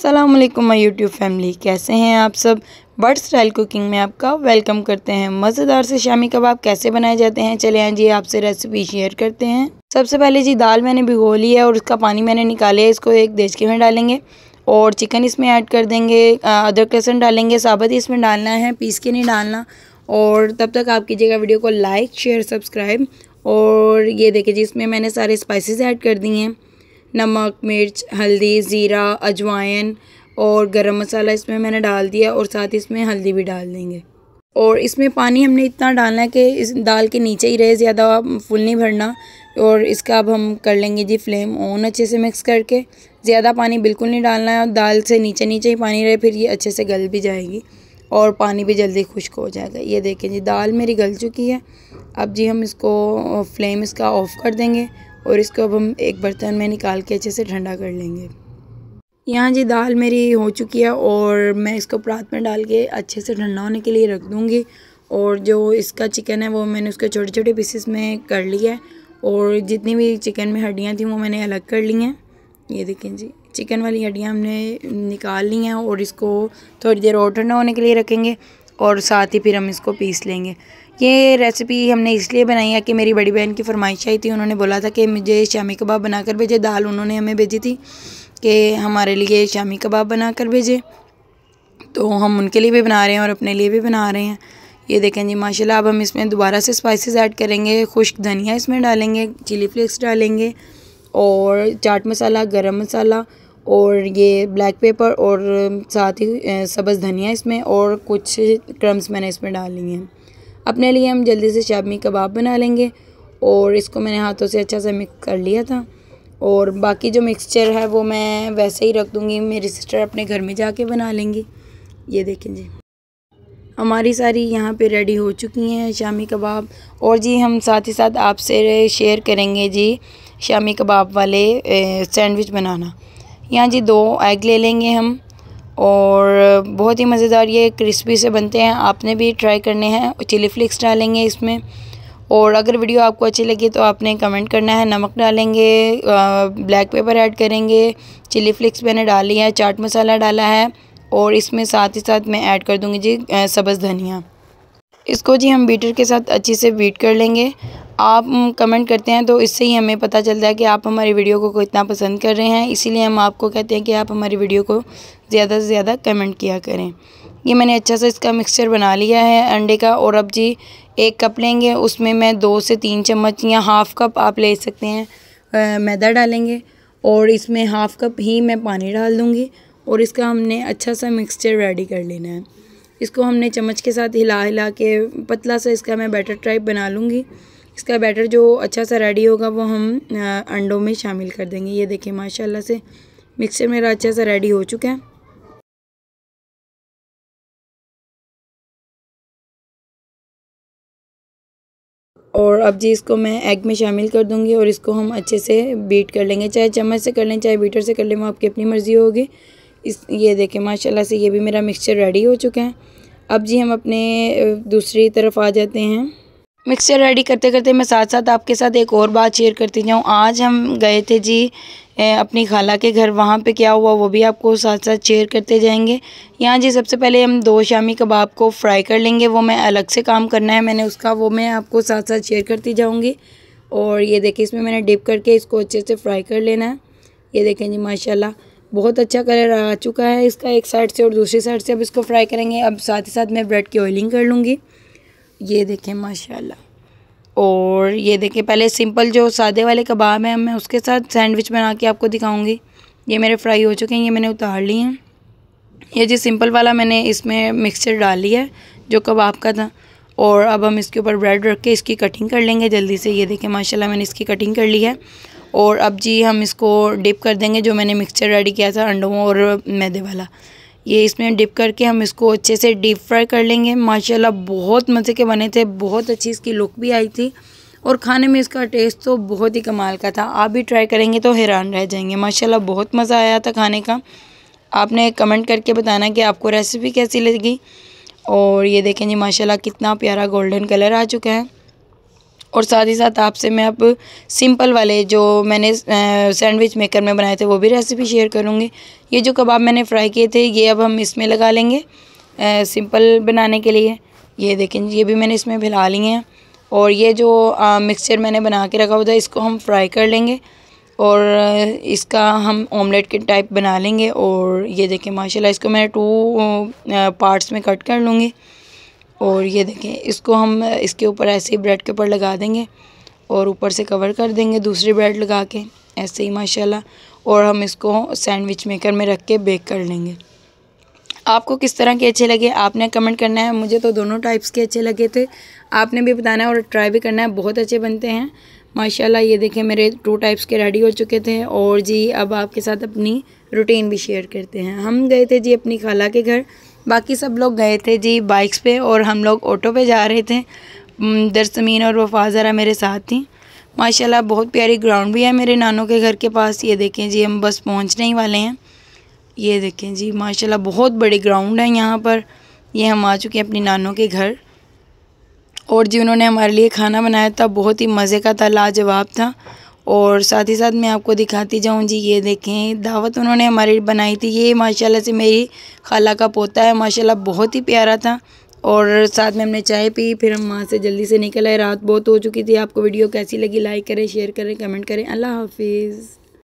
अस्सलाम वालेकुम my YouTube family, कैसे हैं आप सब। बर्ड स्टाइल कुकिंग में आपका वेलकम करते हैं। मज़ेदार से शामी कबाब कैसे बनाए जाते हैं, चले आए जी आपसे रेसिपी शेयर करते हैं। सबसे पहले जी दाल मैंने भिगो ली है और उसका पानी मैंने निकाला है। इसको एक देचके में डालेंगे और चिकन इसमें ऐड कर देंगे। अदरक लहसुन डालेंगे, साबुत इसमें डालना है, पीस के नहीं डालना। और तब तक आप कीजिएगा वीडियो को लाइक शेयर सब्सक्राइब। और ये देखिए जी इसमें मैंने सारे स्पाइसेस ऐड कर दिए हैं, नमक, मिर्च, हल्दी, ज़ीरा, अजवाइन और गरम मसाला इसमें मैंने डाल दिया और साथ ही इसमें हल्दी भी डाल देंगे। और इसमें पानी हमने इतना डालना है कि इस दाल के नीचे ही रहे, ज़्यादा फुल नहीं भरना। और इसका अब हम कर लेंगे जी फ्लेम ऑन अच्छे से मिक्स करके। ज़्यादा पानी बिल्कुल नहीं डालना है और दाल से नीचे नीचे ही पानी रहे, फिर ये अच्छे से गल भी जाएगी और पानी भी जल्दी खुश्क हो जाएगा। ये देखें जी दाल मेरी गल चुकी है। अब जी हम इसको फ्लेम इसका ऑफ़ कर देंगे और इसको अब हम एक बर्तन में निकाल के अच्छे से ठंडा कर लेंगे। यहाँ जी दाल मेरी हो चुकी है और मैं इसको परात में डाल के अच्छे से ठंडा होने के लिए रख दूँगी। और जो इसका चिकन है वो मैंने उसके छोटे छोटे पीसेस में कर लिया है और जितनी भी चिकन में हड्डियाँ थी वो मैंने अलग कर ली हैं। ये देखें जी चिकन वाली हड्डियाँ हमने निकाल ली हैं और इसको थोड़ी देर और ठंडा होने के लिए रखेंगे और साथ ही फिर हम इसको पीस लेंगे। ये रेसिपी हमने इसलिए बनाई है कि मेरी बड़ी बहन की फरमाइश आई थी। उन्होंने बोला था कि मुझे शामी कबाब बनाकर भेजे। दाल उन्होंने हमें भेजी थी कि हमारे लिए शामी कबाब बनाकर भेजे, तो हम उनके लिए भी बना रहे हैं और अपने लिए भी बना रहे हैं। ये देखें जी माशाल्लाह। अब हम इसमें दोबारा से स्पाइसेस ऐड करेंगे। खुश्क धनिया इसमें डालेंगे, चिली फ्लेक्स डालेंगे और चाट मसाला, गरम मसाला और ये ब्लैक पेपर और साथ ही सब्ज़ धनिया इसमें और कुछ क्रम्स मैंने इसमें डाल लिए हैं। अपने लिए हम जल्दी से शामी कबाब बना लेंगे और इसको मैंने हाथों से अच्छा सा मिक्स कर लिया था। और बाकी जो मिक्सचर है वो मैं वैसे ही रख दूँगी, मेरी सिस्टर अपने घर में जाके बना लेंगी। ये देखें जी हमारी सारी यहाँ पे रेडी हो चुकी हैं शामी कबाब। और जी हम साथ ही साथ आपसे शेयर करेंगे जी शामी कबाब वाले सैंडविच बनाना। यहाँ जी 2 एग ले लेंगे हम और बहुत ही मज़ेदार ये क्रिस्पी से बनते हैं। आपने भी ट्राई करने हैं। चिली फ्लेक्स डालेंगे इसमें। और अगर वीडियो आपको अच्छी लगी तो आपने कमेंट करना है। नमक डालेंगे, ब्लैक पेपर ऐड करेंगे, चिली फ्लेक्स मैंने डाली है, चाट मसाला डाला है और इसमें साथ ही साथ मैं ऐड कर दूँगी जी सब्ज़ धनिया। इसको जी हम बीटर के साथ अच्छे से बीट कर लेंगे। आप कमेंट करते हैं तो इससे ही हमें पता चलता है कि आप हमारी वीडियो को कितना पसंद कर रहे हैं। इसीलिए हम आपको कहते हैं कि आप हमारी वीडियो को ज़्यादा से ज़्यादा कमेंट किया करें। ये मैंने अच्छा सा इसका मिक्सचर बना लिया है अंडे का। और अब जी 1 कप लेंगे, उसमें मैं 2 से 3 चम्मच या हाफ़ कप आप ले सकते हैं मैदा डालेंगे और इसमें हाफ़ कप ही मैं पानी डाल दूँगी और इसका हमने अच्छा सा मिक्सचर रेडी कर लेना है। इसको हमने चम्मच के साथ हिला हिला के पतला सा इसका मैं बैटर टाइप बना लूँगी। इसका बैटर जो अच्छा सा रेडी होगा वो हम अंडों में शामिल कर देंगे। ये देखिए माशाल्लाह से मिक्सचर मेरा अच्छा सा रेडी हो चुका है। और अब जी इसको मैं एग में शामिल कर दूंगी और इसको हम अच्छे से बीट कर लेंगे। चाहे चम्मच से कर लें चाहे बीटर से कर लें, वो आपकी अपनी मर्ज़ी होगी। ये देखें माशाल्लाह से ये भी मेरा मिक्सचर रेडी हो चुका है। अब जी हम अपने दूसरी तरफ आ जाते हैं। मिक्सचर रेडी करते करते मैं साथ साथ आपके साथ एक और बात शेयर करती जाऊँ। आज हम गए थे जी अपनी खाला के घर, वहाँ पे क्या हुआ वो भी आपको साथ साथ शेयर करते जाएंगे। यहाँ जी सबसे पहले हम 2 शामी कबाब को फ्राई कर लेंगे, वो मैं अलग से काम करना है मैंने उसका, वो मैं आपको साथ साथ शेयर करती जाऊँगी। और ये देखिए इसमें मैंने डिप करके इसको अच्छे से फ्राई कर लेना है। ये देखें जी माशाल्लाह बहुत अच्छा कलर आ चुका है इसका एक साइड से और दूसरी साइड से अब इसको फ्राई करेंगे। अब साथ ही साथ मैं ब्रेड की ऑयलिंग कर लूँगी। ये देखें माशाल्लाह। और ये देखिए पहले सिंपल जो सादे वाले कबाब हैं मैं उसके साथ सैंडविच बना के आपको दिखाऊंगी। ये मेरे फ्राई हो चुके हैं, ये मैंने उतार लिए हैं। ये जी सिंपल वाला मैंने इसमें मिक्सचर डाल लिया है जो कबाब का था। और अब हम इसके ऊपर ब्रेड रख के इसकी कटिंग कर लेंगे जल्दी से। ये देखें माशाल्लाह मैंने इसकी कटिंग कर ली है। और अब जी हम इसको डिप कर देंगे जो मैंने मिक्सचर रेडी किया था अंडों और मैदे वाला। ये इसमें डिप करके हम इसको अच्छे से डीप फ्राई कर लेंगे। माशाल्लाह बहुत मज़े के बने थे, बहुत अच्छी इसकी लुक भी आई थी और खाने में इसका टेस्ट तो बहुत ही कमाल का था। आप भी ट्राई करेंगे तो हैरान रह जाएंगे। माशाल्लाह बहुत मज़ा आया था खाने का। आपने कमेंट करके बताना कि आपको रेसिपी कैसी लगी। और ये देखें जी माशाल्लाह कितना प्यारा गोल्डन कलर आ चुका है। और साथ ही साथ आपसे मैं अब सिंपल वाले जो मैंने सैंडविच मेकर में बनाए थे वो भी रेसिपी शेयर करूँगी। ये जो कबाब मैंने फ्राई किए थे ये अब हम इसमें लगा लेंगे सिंपल बनाने के लिए। ये देखें ये भी मैंने इसमें मिला लिए हैं। और ये जो मिक्सचर मैंने बना के रखा हुआ था इसको हम फ्राई कर लेंगे और इसका हम ऑमलेट के टाइप बना लेंगे। और ये देखें माशाल्लाह इसको मैं 2 पार्ट्स में कट कर लूँगी। और ये देखें इसको हम इसके ऊपर ऐसे ही ब्रेड के ऊपर लगा देंगे और ऊपर से कवर कर देंगे दूसरी ब्रेड लगा के ऐसे ही माशाल्लाह। और हम इसको सैंडविच मेकर में रख के बेक कर लेंगे। आपको किस तरह के अच्छे लगे आपने कमेंट करना है। मुझे तो दोनों टाइप्स के अच्छे लगे थे, आपने भी बताना है और ट्राई भी करना है, बहुत अच्छे बनते हैं माशाल्लाह। ये देखें मेरे 2 टाइप्स के रेडी हो चुके थे। और जी अब आपके साथ अपनी रूटीन भी शेयर करते हैं। हम गए थे जी अपनी खाला के घर, बाकी सब लोग गए थे जी बाइक्स पे और हम लोग ऑटो पे जा रहे थे। दरसमीन और वफा ज़रा मेरे साथ थी माशाल्लाह। बहुत प्यारी ग्राउंड भी है मेरे नानों के घर के पास। ये देखें जी हम बस पहुंचने ही वाले हैं। ये देखें जी माशाल्लाह बहुत बड़ी ग्राउंड है यहाँ पर। ये हम आ चुके हैं अपनी नानों के घर। और जी उन्होंने हमारे लिए खाना बनाया था, बहुत ही मज़े का था, लाजवाब था। और साथ ही साथ मैं आपको दिखाती जाऊँ जी ये देखें दावत उन्होंने हमारे लिए बनाई थी। ये माशाल्लाह से मेरी खाला का पोता है माशाल्लाह, बहुत ही प्यारा था। और साथ में हमने चाय पी, फिर हम वहाँ से जल्दी से निकल आए, रात बहुत हो चुकी थी। आपको वीडियो कैसी लगी लाइक करें, शेयर करें, कमेंट करें। अल्लाह हाफिज़।